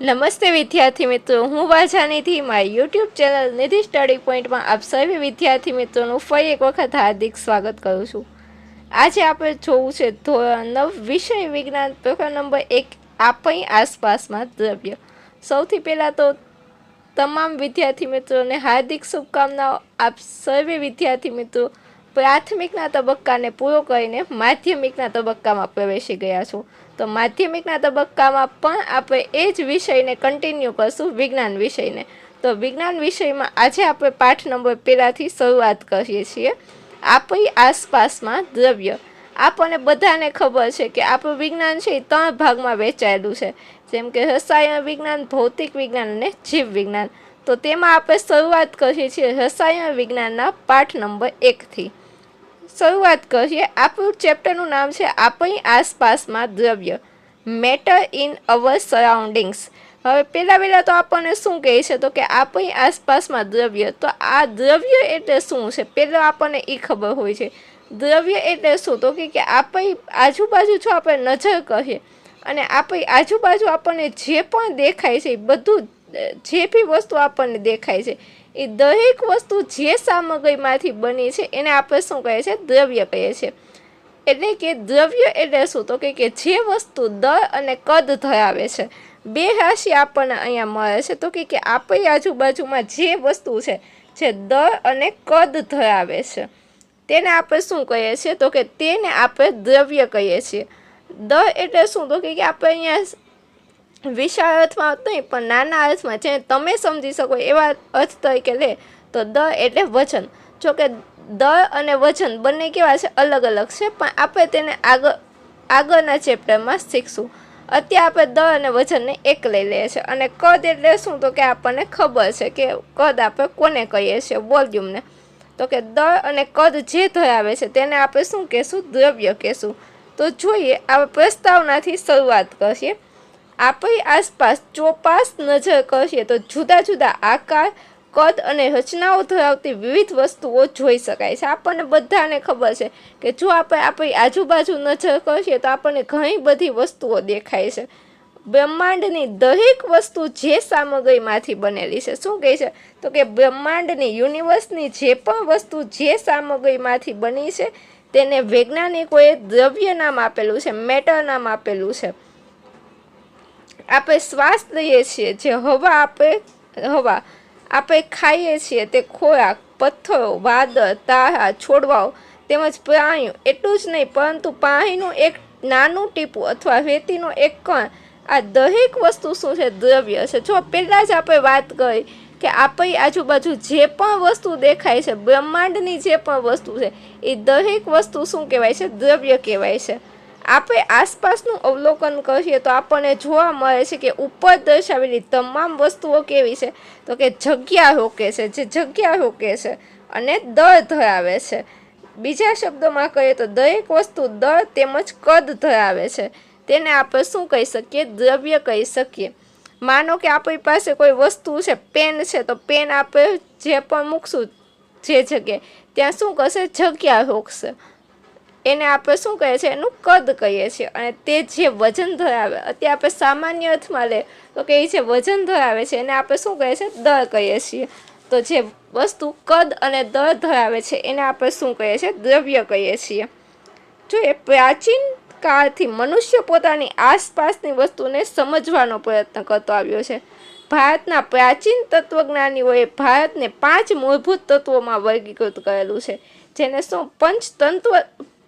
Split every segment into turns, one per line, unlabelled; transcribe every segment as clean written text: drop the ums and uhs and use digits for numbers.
નમસ્તે વિદ્યાર્થી મિત્રો, હું વાજાનીથી મારી યુટ્યુબ ચેનલ નિધિ સ્ટડી પોઈન્ટમાં આપ સર્વે વિદ્યાર્થી મિત્રોનું ફરી એક વખત હાર્દિક સ્વાગત કરું છું. આજે આપણે જોવું છે ધોરણ 9 વિષય વિજ્ઞાન પેપર નંબર 1 આપણી આસપાસમાં દ્રવ્ય. સૌથી પહેલાં તો તમામ વિદ્યાર્થી મિત્રોને હાર્દિક શુભકામનાઓ. આપ સર્વે વિદ્યાર્થી મિત્રો પ્રાથમિકના તબક્કાને પૂરો કરીને માધ્યમિકના તબક્કામાં પ્રવેશી ગયા છો. તો માધ્યમિકના તબક્કામાં પણ આપણે એ જ વિષયને કન્ટિન્યુ કરશું, વિજ્ઞાન વિષયને. તો વિજ્ઞાન વિષયમાં આજે આપણે પાઠ નંબર પહેલાંથી શરૂઆત કરીએ છીએ. આપણી આસપાસમાં દ્રવ્ય. આપણને બધાને ખબર છે કે આપણું વિજ્ઞાન છે એ 3 ભાગમાં વહેંચાયેલું છે, જેમ કે રસાયણ વિજ્ઞાન, ભૌતિક વિજ્ઞાન અને જીવ વિજ્ઞાન. તો તેમાં આપણે શરૂઆત કરીએ છીએ રસાયણ વિજ્ઞાનના પાઠ નંબર 1થી. શરૂઆત કરીએ. આપણું ચેપ્ટરનું નામ છે આપણી આસપાસમાં દ્રવ્ય, મેટર ઇન અવર સરાઉન્ડિંગ્સ. હવે પહેલાં તો આપણને શું કહે છે તો કે આપણી આસપાસમાં દ્રવ્ય. તો આ દ્રવ્ય એટલે શું છે પહેલાં આપણને એ ખબર હોય છે. દ્રવ્ય એટલે શું તો કે આપણી આજુબાજુ જો આપણે નજર કરીએ અને આપણી આજુબાજુ આપણને જે પણ દેખાય છે, બધું જે બી વસ્તુ આપણને દેખાય છે એ દરેક વસ્તુ જે સામગ્રીમાંથી બની છે એને આપણે શું કહીએ છીએ? દ્રવ્ય કહીએ છીએ. એટલે કે દ્રવ્ય એટલે શું તો કે જે વસ્તુ દર અને કદ ધરાવે છે. બે રાશિ આપણને અહીંયા મળે છે. તો કે આપણી આજુબાજુમાં જે વસ્તુ છે જે દર અને કદ ધરાવે છે તેને આપણે શું કહીએ છીએ? તો કે તેને આપણે દ્રવ્ય કહીએ છીએ. દર એટલે શું તો કે આપણે અહીંયા વિશાળ અર્થમાં નહીં પણ નાના અર્થમાં જેને તમે સમજી શકો એવા અર્થ તરીકે લે તો દર એટલે વજન. જો કે દર અને વજન બંને કેવા છે? અલગ અલગ છે, પણ આપણે તેને આગળના ચેપ્ટરમાં શીખશું. અત્યારે આપણે દર અને વજનને એક લઈ લઈએ છીએ. અને કદ એટલે શું તો કે આપણને ખબર છે કે કદ આપણે કોને કહીએ છીએ? વોલ્યુમને. તો કે દર અને કદ જે ધરાવે છે તેને આપણે શું કહેશું? દ્રવ્ય કહેશું. તો જોઈએ, આપણે પ્રસ્તાવનાથી શરૂઆત કરીએ. આપણી આસપાસ ચોપાસ નજર કરીએ તો જુદા જુદા આકાર, કદ અને રચનાઓ ધરાવતી વિવિધ વસ્તુઓ જોઈ શકાય છે. આપણને બધાને ખબર છે કે જો આપણે આપણી આજુબાજુ નજર કરીએ તો આપણને ઘણી બધી વસ્તુઓ દેખાય છે. બ્રહ્માંડની દરેક વસ્તુ જે સામગ્રીમાંથી બનેલી છે. શું કહે છે? તો કે બ્રહ્માંડની, યુનિવર્સની જે પણ વસ્તુ જે સામગ્રીમાંથી બની છે તેને વૈજ્ઞાનિકોએ દ્રવ્ય નામ આપેલું છે, મેટર નામ આપેલું છે. આપણે શ્વાસ લઈએ છીએ જે હવા આપણે ખાઈએ છીએ તે ખોરાક, પથ્થરો, વાદળ, તારા, છોડવાઓ તેમજ પ્રાણીઓ. એટલું જ નહીં પરંતુ પાણીનું એક નાનું ટીપું અથવા રેતીનો એક કણ, આ દરેક વસ્તુ શું છે? દ્રવ્ય છે. જો પહેલાં જ આપણે વાત કરી કે આપણી આજુબાજુ જે પણ વસ્તુ દેખાય છે, બ્રહ્માંડની જે પણ વસ્તુ છે એ દરેક વસ્તુ શું કહેવાય છે? દ્રવ્ય કહેવાય છે. આપણે આસપાસનું અવલોકન કરીએ તો આપણને જોવા મળે છે કે ઉપર દર્શાવેલી તમામ વસ્તુઓ કેવી છે? તો કે જગ્યા રોકે છે, જે જગ્યા રોકે છે અને દર ધરાવે છે. બીજા શબ્દોમાં કહીએ તો દરેક વસ્તુ દર તેમજ કદ ધરાવે છે. તેને આપણે શું કહી શકીએ? દ્રવ્ય કહી શકીએ. માનો કે આપણી પાસે કોઈ વસ્તુ છે, પેન છે, તો પેન આપણે જે પણ મૂકશું જે જગ્યાએ ત્યાં શું કરશે? જગ્યા રોકશે. એને આપણે શું કહીએ છીએ? એનું કદ કહીએ છીએ. અને તે જે વજન ધરાવે, અત્યારે આપણે સામાન્ય અર્થમાં લે તો કે એ જે વજન ધરાવે છે એને આપણે શું કહીએ છીએ? દર કહીએ છીએ. તો જે વસ્તુ કદ અને દર ધરાવે છે એને આપણે શું કહીએ છીએ? દ્રવ્ય કહીએ છીએ. જો એ પ્રાચીન કાળથી મનુષ્ય પોતાની આસપાસની વસ્તુને સમજવાનો પ્રયત્ન કરતો આવ્યો છે. ભારતના પ્રાચીન તત્વજ્ઞાનીઓએ ભારતને 5 મૂળભૂત તત્વોમાં વર્ગીકૃત કરેલું છે, જેને શું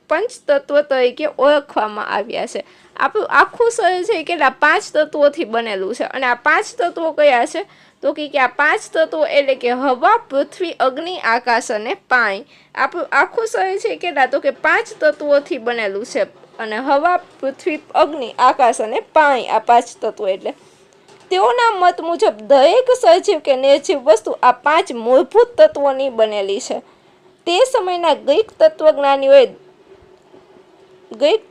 પંચતત્વ તરીકે ઓળખવામાં આવ્યા છે. આપણું આખું શરીર છે કેટલા? 5 તત્વોથી બનેલું છે. અને આ 5 તત્વો કયા છે? તો કે આ 5 તત્વો એટલે કે હવા, પૃથ્વી, અગ્નિ, આકાશ અને પાણી. આપણું આખું શરીર છે કેટલા? તો કે 5 તત્વોથી બનેલું છે. અને હવા, પૃથ્વી, અગ્નિ, આકાશ અને પાણી, આ 5 તત્વો. એટલે તેઓના મત મુજબ દરેક સજીવ કે નિર્જીવ વસ્તુ આ 5 મૂળભૂત તત્વોની બનેલી છે. તે સમયના ગ્રીક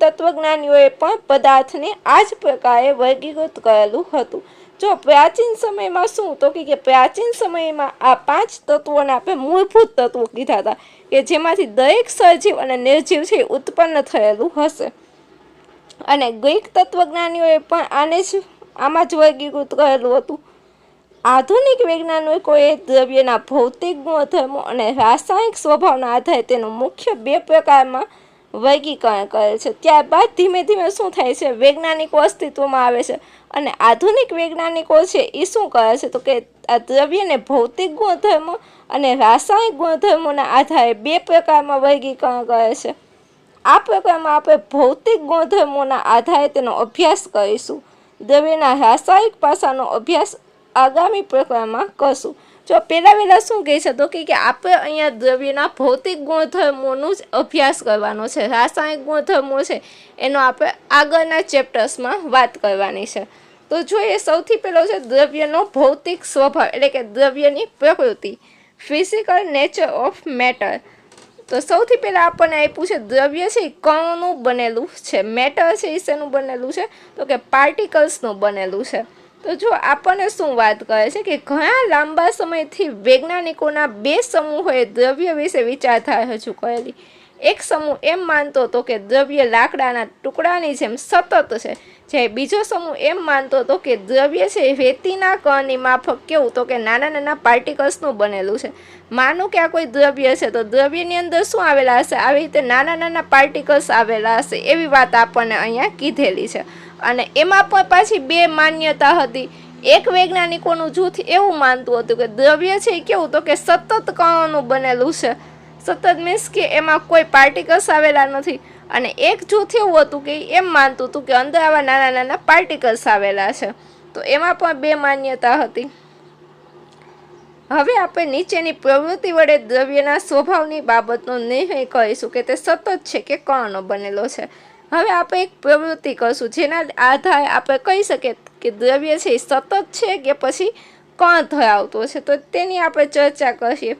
તત્વજ્ઞાનીઓએ પણ પદાર્થને આ જ પ્રકારે વર્ગીકૃત કરેલું હતું. જો પ્રાચીન સમયમાં શું તો કે પ્રાચીન સમયમાં આ 5 તત્વોને આપણે મૂળભૂત તત્વો કીધા હતા કે જેમાંથી દરેક સજીવ અને નિર્જીવ છે ઉત્પન્ન થયેલું હશે. અને ગ્રીક તત્વજ્ઞાનીઓએ પણ આને જ આમાં જ વર્ગીકૃત કરેલું હતું. આધુનિક વૈજ્ઞાનિકોએ દ્રવ્યના ભૌતિક ગુણધર્મો અને રાસાયણિક સ્વભાવના આધારે તેનું મુખ્ય 2 પ્રકારમાં વર્ગીકરણ કરે છે. ત્યારબાદ ધીમે ધીમે શું થાય છે, વૈજ્ઞાનિકો અસ્તિત્વમાં આવે છે અને આધુનિક વૈજ્ઞાનિકો છે એ શું કરે છે તો કે આ દ્રવ્યને ભૌતિક ગુણધર્મો અને રાસાયણિક ગુણધર્મોના આધારે 2 પ્રકારમાં વર્ગીકરણ કરે છે. આ પ્રકારમાં આપણે ભૌતિક ગુણધર્મોના આધારે તેનો અભ્યાસ કરીશું. દ્રવ્યના રાસાયણિક પાસાનો અભ્યાસ આગામી પ્રકરણમાં કરશું. જો પહેલાં શું કહે છે તો કે આપણે અહીંયા દ્રવ્યના ભૌતિક ગુણધર્મોનું જ અભ્યાસ કરવાનો છે. રાસાયણિક ગુણધર્મો છે એનો આપણે આગળના ચેપ્ટર્સમાં વાત કરવાની છે. તો જોઈએ સૌથી પહેલો છે દ્રવ્યનો ભૌતિક સ્વભાવ એટલે કે દ્રવ્યની પ્રકૃતિ, ફિઝિકલ નેચર ઓફ મેટર. તો સૌથી પહેલાં આપણને આપ્યું છે દ્રવ્ય છે એ કણોનું બનેલું છે. મેટર છે એ શેનું બનેલું છે તો કે પાર્ટિકલ્સનું બનેલું છે. તો જો આપણને શું વાત કરે છે કે ઘણા લાંબા સમયથી વૈજ્ઞાનિકોના 2 સમૂહોએ દ્રવ્ય વિશે વિચારધારા રજૂ કરેલી. એક સમૂહ એમ માનતો હતો કે દ્રવ્ય લાકડાના ટુકડાની જેમ સતત છે, જ્યારે બીજો સમૂહ એમ માનતો હતો કે દ્રવ્ય છે રેતીના કણની માફક કેવું તો કે નાના નાના પાર્ટિકલ્સનું બનેલું છે. માનો કે આ કોઈ દ્રવ્ય છે તો દ્રવ્યની અંદર શું આવેલા હશે, આવી રીતે નાના નાના પાર્ટિકલ્સ આવેલા હશે, એવી વાત આપણને અહીંયા કીધેલી છે. અને એમાં પણ પાછી 2 માન્યતા હતી. એક વૈજ્ઞાનિકોનું જૂથ એવું માનતું હતું કે દ્રવ્ય છે એ કેવું તો કે સતત કણોનું બનેલું છે. સતત મીન્સ કે એમાં કોઈ પાર્ટિકલ્સ આવેલા નથી. અને એક જૂથ એવું હતું કે એમ માનતું હતું કે અંદર આવા નાના નાના પાર્ટિકલ્સ આવેલા છે. તો એમાં પણ 2 માન્યતા હતી. હવે આપણે નીચેની પ્રવૃત્તિ વડે દ્રવ્યના સ્વભાવની બાબતનો નિર્ણય કરીશું કે તે સતત છે કે કણનો બનેલો છે. હવે આપણે એક પ્રવૃત્તિ કરશું જેના આધારે આપણે કહી શકીએ કે દ્રવ્ય છે એ સતત છે કે પછી કણ ધરાવતો છે. તો તેની આપણે ચર્ચા કરીએ.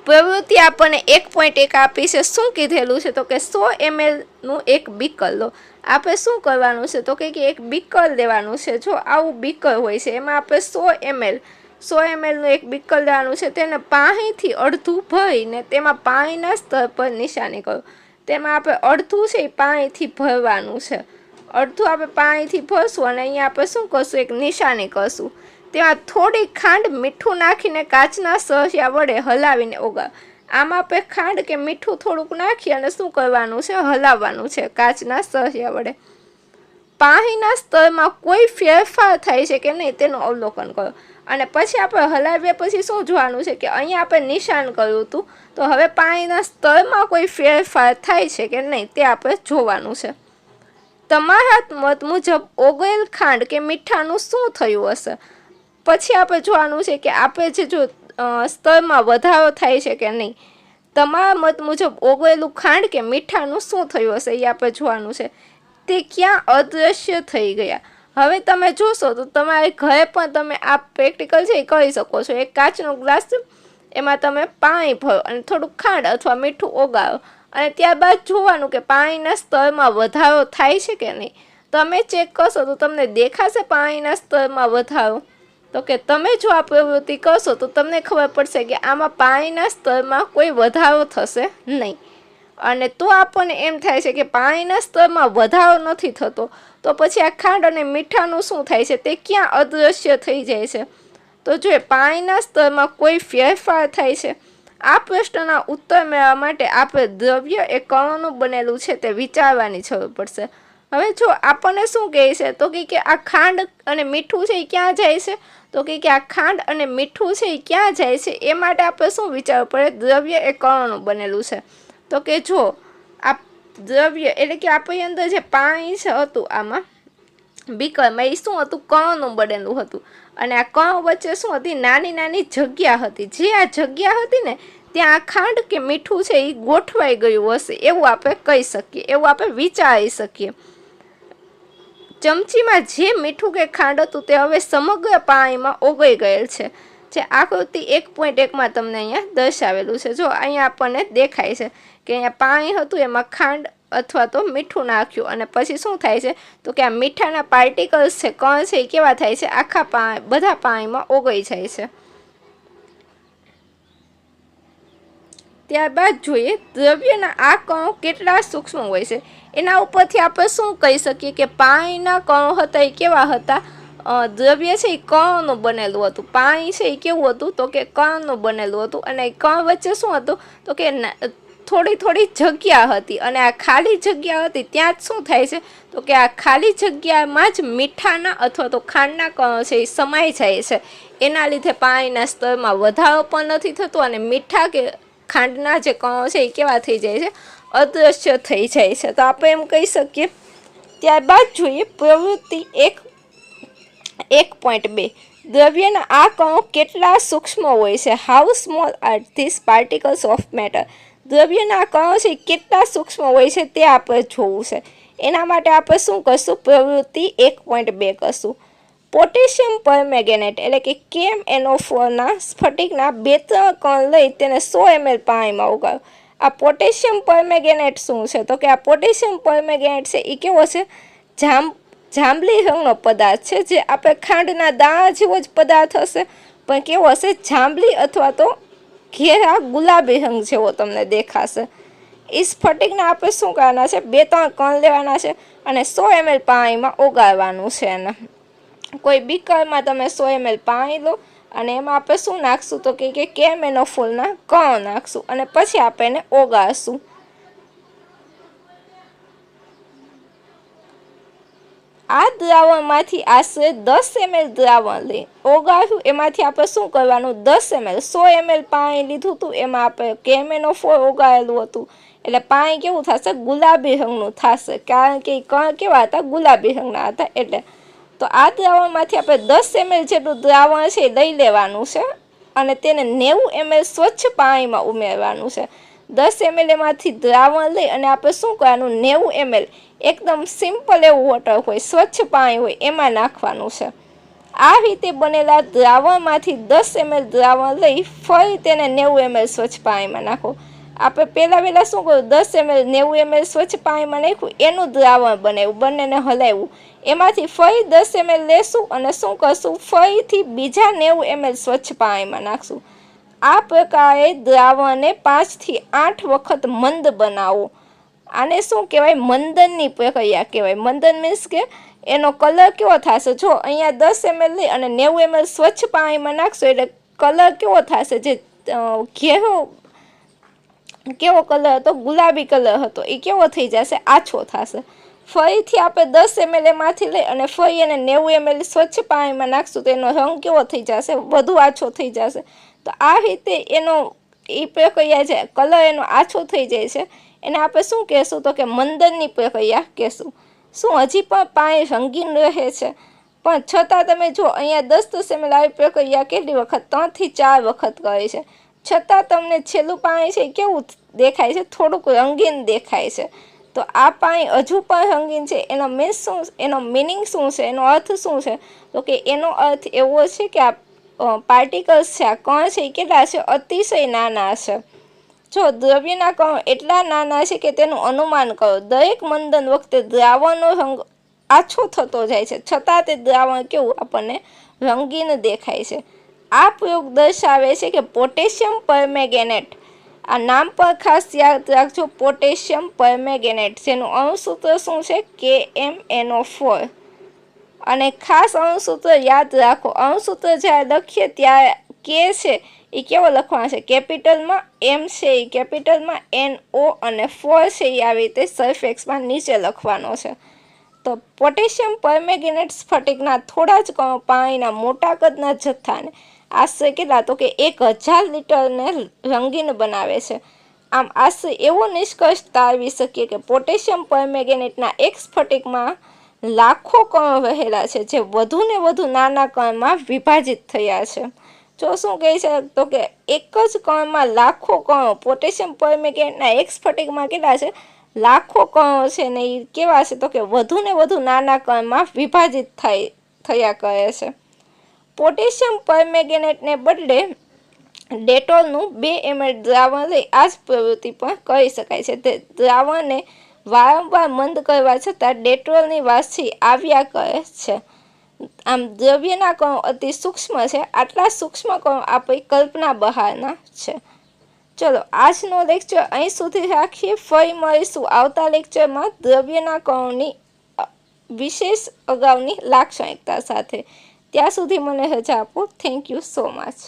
પ્રવૃત્તિ આપણને 1.1 આપી છે. શું કીધેલું છે તો કે 100 ml નું એક બીકર લો. આપણે શું કરવાનું છે તો કે એક બીકર લેવાનું છે. જો આવું બીકર હોય છે એમાં આપણે 100 ml નું એક બીકર લેવાનું છે. તેને પાણીથી અડધું ભરીને તેમાં પાણીના સ્તર પર નિશાની કરો. તેમાં આપણે અડધું છે એ પાણીથી ભરવાનું છે. અડધું આપણે પાણીથી ભરશું અને અહીંયા આપણે શું કરશું, એક નિશાની કરશું. તેમાં થોડી ખાંડ મીઠું નાખીને કાચના સળિયા વડે હલાવીને ઓગાળો. આમાં આપણે ખાંડ કે મીઠું થોડુંક નાખી અને શું કરવાનું છે, હલાવવાનું છે કાચના સળિયા વડે. પાણીના સ્તરમાં કોઈ ફેરફાર થાય છે કે નહીં તેનું અવલોકન કરો. અને પછી આપણે હલાવ્યા પછી શું જોવાનું છે કે અહીંયા આપણે નિશાન કર્યું હતું, તો હવે પાણીના સ્તરમાં કોઈ ફેરફાર થાય છે કે નહીં તે આપણે જોવાનું છે. તમારા મત મુજબ ઓગળેલ ખાંડ કે મીઠાનું શું થયું હશે. પછી આપણે જોવાનું છે કે આપણે જે જો સ્તરમાં વધારો થાય છે કે નહીં. તમારા મત મુજબ ઓગળેલું ખાંડ કે મીઠાનું શું થયું હશે એ આપણે જોવાનું છે. તે ક્યાં અદૃશ્ય થઈ ગયા. હવે તમે જોશો તો તમારે ઘરે પણ તમે આ પ્રેક્ટિકલ છે એ કરી શકો છો. એક કાચનો ગ્લાસ, એમાં તમે પાણી ભરો અને થોડુંક ખાંડ અથવા મીઠું ઓગાળો અને ત્યારબાદ જોવાનું કે પાણીના સ્તરમાં વધારો થાય છે કે નહીં. તમે ચેક કરશો તો તમને દેખાશે પાણીના સ્તરમાં વધારો. તો કે તમે જો આ પ્રવૃત્તિ કરશો તો તમને ખબર પડશે કે આમાં પાણીના સ્તરમાં કોઈ વધારો થશે નહીં. અને તો આપણને એમ થાય છે કે પાણીના સ્તરમાં વધારો નથી થતો, તો પછી આ ખાંડ અને મીઠાનું શું થાય છે તે ક્યાં અદૃશ્ય થઈ જાય છે. તો જો પાણીના સ્તરમાં કોઈ ફેરફાર થાય છે. આ પ્રશ્નના ઉત્તર મેળવવા માટે આપણે દ્રવ્ય એ કણોનું બનેલું છે તે વિચારવાની જરૂર પડશે. હવે જો આપણને શું કહે છે તો કે આ ખાંડ અને મીઠું છે એ ક્યાં જાય છે, તો કે આ ખાંડ અને મીઠું છે એ ક્યાં જાય છે એ માટે આપણે શું વિચારવું પડે, દ્રવ્ય એ કણોનું બનેલું છે. તો કે જો આ દ્રવ્ય એટલે કે આપણી અંદર જે પાણી છે હતું આમાં બીકરમાં, એ શું હતું, કણોનું બનેલું હતું. અને આ કણો વચ્ચે શું હતી, નાની નાની જગ્યા હતી. જે આ જગ્યા હતી ને ત્યાં આ ખાંડ કે મીઠું છે એ ગોઠવાઈ ગયું હશે એવું આપણે કહી શકીએ, એવું આપણે વિચારી શકીએ. ચમચીમાં જે મીઠું કે ખાંડ હતું તે હવે સમગ્ર પાણીમાં ઓગળી ગયેલ છે. જે આકૃતિ 1.1માં તમને અહીંયા દર્શાવેલું છે. જો અહીંયા આપણને દેખાય છે કે અહીંયા પાણી હતું, એમાં ખાંડ અથવા તો મીઠું નાખ્યું અને પછી શું થાય છે તો કે આ મીઠાના પાર્ટિકલ્સ છે, કણ છે, એ કેવા થાય છે, આખા બધા પાણીમાં ઓગળી જાય છે. ત્યારબાદ જોઈએ દ્રવ્યના આ કણો કેટલા સૂક્ષ્મ હોય છે. એના ઉપરથી આપણે શું કહી શકીએ કે પાણીના કણો હતા એ કેવા હતા, દ્રવ્ય છે એ કણોનું બનેલું હતું, પાણી છે એ કેવું હતું તો કે કણનું બનેલું હતું, અને કણ વચ્ચે શું હતું તો કે થોડી થોડી જગ્યા હતી, અને આ ખાલી જગ્યા હતી ત્યાં જ શું થાય છે તો કે આ ખાલી જગ્યામાં જ મીઠાના અથવા તો ખાંડના કણો છે એ સમાઈ જાય છે. એના લીધે પાણીના સ્તરમાં વધારો પણ નથી થતો, અને મીઠા કે ખાંડના જે કણો છે એ કેવા થઈ જાય છે, અદૃશ્ય થઈ જાય છે. તો આપણે એમ કહી શકીએ. ત્યારબાદ જોઈએ પ્રવૃત્તિ 1.2 દ્રવ્યના આ કણો કેટલા સૂક્ષ્મ હોય છે. How small are these particles of matter. દ્રવ્યના કણો છે કેટલા સૂક્ષ્મ હોય છે તે આપણે જોવું છે. એના માટે આપણે શું કરશું, પ્રવૃત્તિ 1.2 કરશું. પોટેશિયમ પરમેંગેનેટ એટલે કે KMnO4ના સ્ફટિકના 2-3 કણ લઈ તેને 100 ml પાણીમાં ઓગાળો. આ પોટેશિયમ પરમેંગેનેટ શું છે તો કે આ પોટેશિયમ પરમેંગેનેટ છે એ કેવો છે, જાંબલી રંગનો પદાર્થ છે, જે આપણે ખાંડના દાણા જેવો જ પદાર્થ હશે, પણ કેવો હશે, જાંબલી અથવા તો ઘેરા ગુલાબી રંગ જેવો તમને દેખાશે. એ સ્ફટિકને આપણે શું કરવાના છે, 2-3 કણ લેવાના છે અને 100 ml પાણીમાં ઓગાળવાનું છે. એને કોઈ બીકરમાં તમે 100 ml પાણી લો અને એમાં આપણે શું નાખશું તો કે KMnO4ના કણ નાખશું, અને પછી આપણે એને ઓગાળશું. આ દ્રાવણમાંથી આશરે 10 ml દ્રાવણ લઈ ઓગાળ્યું. એમાંથી આપણે શું કરવાનું, 10 ml 100 ml પાણી લીધું હતું, એમાં આપણે KMnO4 ઓગાળેલું હતું, એટલે પાણી કેવું થશે, ગુલાબી રંગનું થશે, કારણ કે કણ કેવા હતા, ગુલાબી રંગના હતા. એટલે તો આ દ્રાવણમાંથી આપણે 10 ml જેટલું દ્રાવણ છે લઈ લેવાનું છે, અને તેને 90 ml સ્વચ્છ પાણીમાં ઉમેરવાનું છે. 10 ml એમાંથી દ્રાવણ લઈ અને આપણે શું કરવાનું, 90 ml એકદમ સિમ્પલ એવું વોટર હોય, સ્વચ્છ પાણી હોય, એમાં નાખવાનું છે. આ રીતે બનેલા દ્રાવણમાંથી 10 ml દ્રાવણ લઈ ફરી તેને 90 ml સ્વચ્છ પાણીમાં નાખો. આપણે પહેલાં શું કર્યું, 10 ml 90 ml સ્વચ્છ પાણીમાં નાખ્યું, એનું દ્રાવણ બનાવ્યું, બંનેને હલાવ્યું. એમાંથી ફરી 10 ml લેશું અને શું કરશું, ફરીથી બીજા 90 ml સ્વચ્છ પાણીમાં નાખશું. આ પ્રકારે દ્રાવણને 5 થી 8 વખત મંદ બનાવો. આને શું કહેવાય, મંદનની પ્રક્રિયા કહેવાય. મંદન મીન્સ કે એનો કલર કેવો થશે, જો અહીંયા 10 ml લઈ અને 90 ml સ્વચ્છ પાણીમાં નાખશો એટલે કલર કેવો થશે, જે ઘેરો કેવો કલર હતો, ગુલાબી કલર હતો, એ કેવો થઈ જશે, આછો થશે. ફરીથી આપણે 10 ml એમાંથી લઈ અને ફરી એને 90 ml સ્વચ્છ પાણીમાં નાખશું તો એનો રંગ કેવો થઈ જશે, વધુ આછો થઈ જશે. તો આ રીતે એનો એ પ્રક્રિયા છે, કલર એનો આછો થઈ જાય છે, એને આપણે શું કહેશું તો કે મંદનની પ્રક્રિયા કહેશું. શું હજી પણ પાણી રંગીન રહે છે, પણ છતાં તમે જો અહીંયા 10 ml આવી પ્રક્રિયા કેટલી વખત, 3 થી 4 વખત કરે છે, છતાં તમને છેલ્લું પાણી છે કેવું દેખાય છે, થોડુંક રંગીન દેખાય છે. તો આ પાણી હજુ પણ રંગીન છે. એનો મીન્સ શું, એનો મિનિંગ શું છે, એનો અર્થ શું છે તો કે એનો અર્થ એવો છે કે આ પાર્ટિકલ્સ છે, આ કણ છે એ કેટલા છે, અતિશય નાના છે. જો દ્રવ્યના કણો એટલા નાના છે કે તેનું અનુમાન કરો. દરેક મંદન વખતે દ્રાવણનો રંગ આછો થતો જાય છે, છતાં તે દ્રાવણ કેવું આપણને રંગીન દેખાય છે. આ પ્રયોગ દર્શાવે છે કે પોટેશિયમ પરમેંગેનેટ, આ નામ પર ખાસ યાદ રાખજો, પોટેશિયમ પરમેંગેનેટ, જેનું અણુસૂત્ર શું છે, KMnO4. અને ખાસ અણુસૂત્ર યાદ રાખો, અણુસૂત્ર જ્યારે લખીએ ત્યારે કે છે એ કેવો લખવાનો છે, કેપિટલમાં, M છે એ કેપિટલમાં, NO અને 4 છે એ આવી રીતે સર્ફેક્સમાં નીચે લખવાનો છે. તો પોટેશિયમ પરમેંગેનેટ સ્ફટિકના થોડા જ કણો પાણીના મોટા કદના જથ્થાને આશરે કેટલા તો કે 1000 લીટરને રંગીન બનાવે છે. આમ આશરે એવો નિષ્કર્ષ તારવી શકીએ કે પોટેશિયમ પરમેંગેનેટના એક સ્ફટિકમાં લાખો કણો રહેલા છે, જે વધુ ને વધુ નાના કણમાં વિભાજિત થયા છે. જો શું કહે છે તો કે એક જ કણમાં લાખો કણો, પોટેશિયમ પરમેંગેનેટના એક સ્ફટિકમાં કેટલા છે, લાખો કણો છે, ને એ કેવા છે તો કે વધુ ને વધુ નાના કણમાં વિભાજિત થયા કરે છે. પોટેશિયમ પરમેંગેનેટને બદલે ડેટોલનું 2 ml દ્રાવણ લઈ આ જ પ્રવૃત્તિ પણ કરી શકાય છે. તે દ્રાવણને વારંવાર મંદ કરવા છતાં ડેટોલની વાસી આવ્યા કરે છે. આમ દ્રવ્યના કણો અતિ સૂક્ષ્મ છે. આટલા સૂક્ષ્મ કણો આપણી કલ્પના બહારના છે. ચલો આજનો લેક્ચર અહીં સુધી રાખીએ. ફરી મળીશું આવતા લેક્ચરમાં દ્રવ્યના કણોની વિશેષ અગાઉની લાક્ષણિકતા સાથે. ત્યાં સુધી મને રજા આપો. Thank you so much.